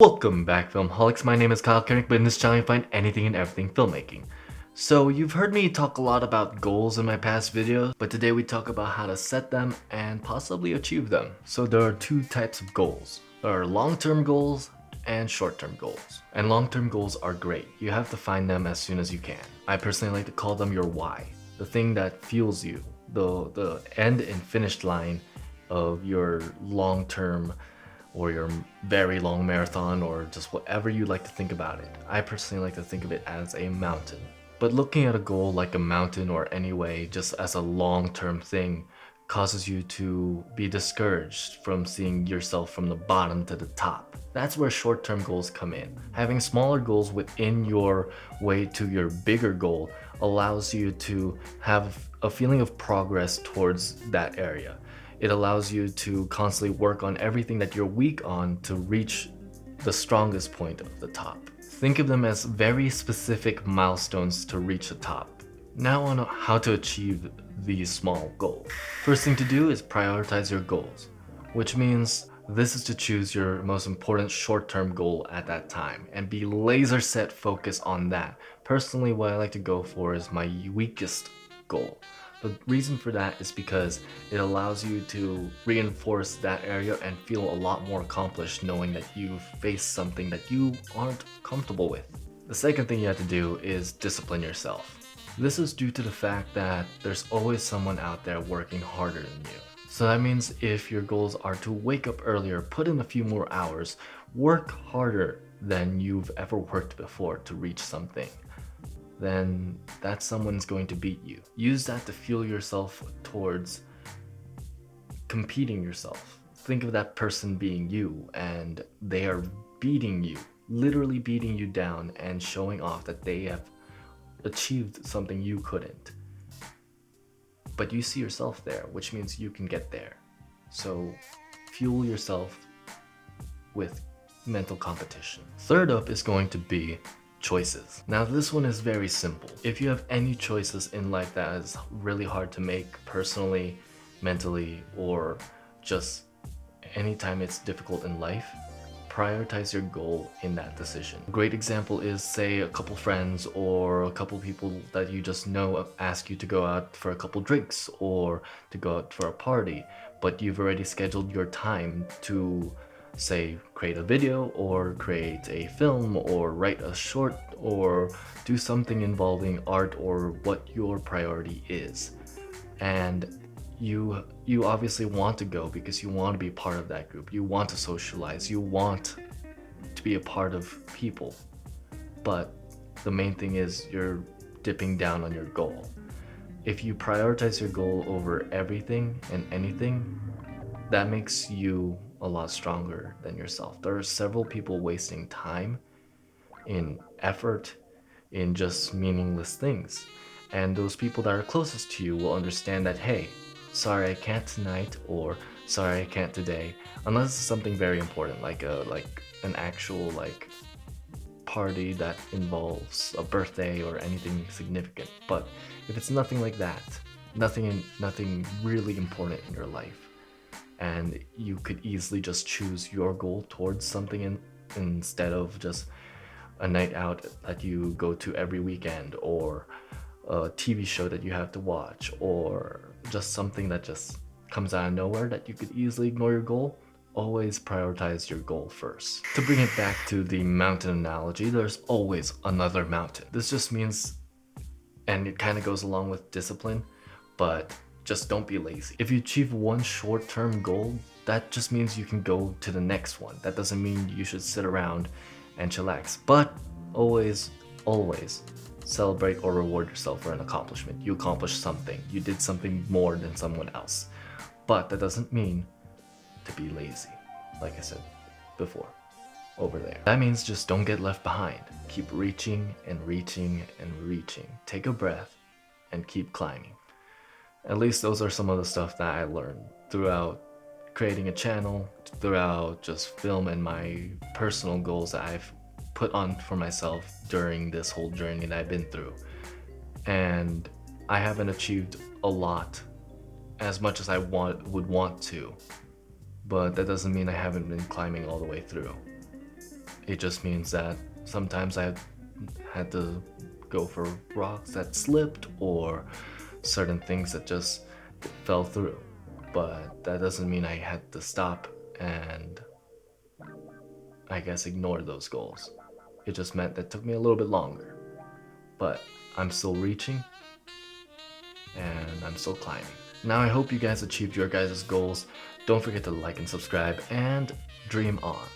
Welcome back, Filmholics. My name is Kyle Koenig, but in this channel you find anything and everything filmmaking. So you've heard me talk a lot about goals in my past videos, but today we talk about how to set them and possibly achieve them. So there are two types of goals. There are long-term goals and short-term goals. And long-term goals are great. You have to find them as soon as you can. I personally like to call them your why, the thing that fuels you, the end and finish line of your long-term or your very long marathon, or just whatever you like to think about it. I personally like to think of it as a mountain. But looking at a goal like a mountain or anyway, just as a long-term thing, causes you to be discouraged from seeing yourself from the bottom to the top. That's where short-term goals come in. Having smaller goals within your way to your bigger goal allows you to have a feeling of progress towards that area. It allows you to constantly work on everything that you're weak on to reach the strongest point of the top. Think of them as very specific milestones to reach the top. Now on how to achieve these small goals. First thing to do is prioritize your goals, which means this is to choose your most important short-term goal at that time and be laser set focus on that. Personally, what I like to go for is my weakest goal. The reason for that is because it allows you to reinforce that area and feel a lot more accomplished knowing that you've faced something that you aren't comfortable with. The second thing you have to do is discipline yourself. This is due to the fact that there's always someone out there working harder than you. So that means if your goals are to wake up earlier, put in a few more hours, work harder than you've ever worked before to reach something, then that someone's going to beat you. Use that to fuel yourself towards competing yourself. Think of that person being you and they are beating you, literally beating you down and showing off that they have achieved something you couldn't. But you see yourself there, which means you can get there. So fuel yourself with mental competition. Third up is going to be choices. Now this one is very simple. If you have any choices in life that is really hard to make personally, mentally, or just anytime it's difficult in life, prioritize your goal in that decision. A great example is, say, a couple friends or a couple people that you just know ask you to go out for a couple drinks or to go out for a party, but you've already scheduled your time to, say, create a video or create a film or write a short or do something involving art or what your priority is. And you obviously want to go because you want to be part of that group. You want to socialize. You want to be a part of people. But the main thing is you're dipping down on your goal. If you prioritize your goal over everything and anything, that makes you a lot stronger than yourself. There are several people wasting time in effort in just meaningless things. And those people that are closest to you will understand that, hey, sorry I can't tonight, or sorry I can't today, unless it's something very important like an actual party that involves a birthday or anything significant. But if it's nothing like that, nothing really important in your life, and you could easily just choose your goal towards something instead of just a night out that you go to every weekend, or a TV show that you have to watch, or just something that just comes out of nowhere that you could easily ignore your goal, always prioritize your goal first. To bring it back to the mountain analogy, there's always another mountain. This just means, and it kind of goes along with discipline, but just don't be lazy. If you achieve one short-term goal, that just means you can go to the next one. That doesn't mean you should sit around and chillax, but always celebrate or reward yourself for an accomplishment. You accomplished something. You did something more than someone else. But that doesn't mean to be lazy, like I said before, over there. That means just don't get left behind. Keep reaching and reaching and reaching. Take a breath and keep climbing. At least those are some of the stuff that I learned throughout creating a channel, throughout just film and my personal goals that I've put on for myself during this whole journey that I've been through. And I haven't achieved a lot as much as I would want to, but that doesn't mean I haven't been climbing all the way through. It just means that sometimes I had to go for rocks that slipped or certain things that just fell through. But that doesn't mean I had to stop and, I guess, ignore those goals. It just meant that it took me a little bit longer. But I'm still reaching and I'm still climbing. Now I hope you guys achieved your guys' goals. Don't forget to like and subscribe and dream on.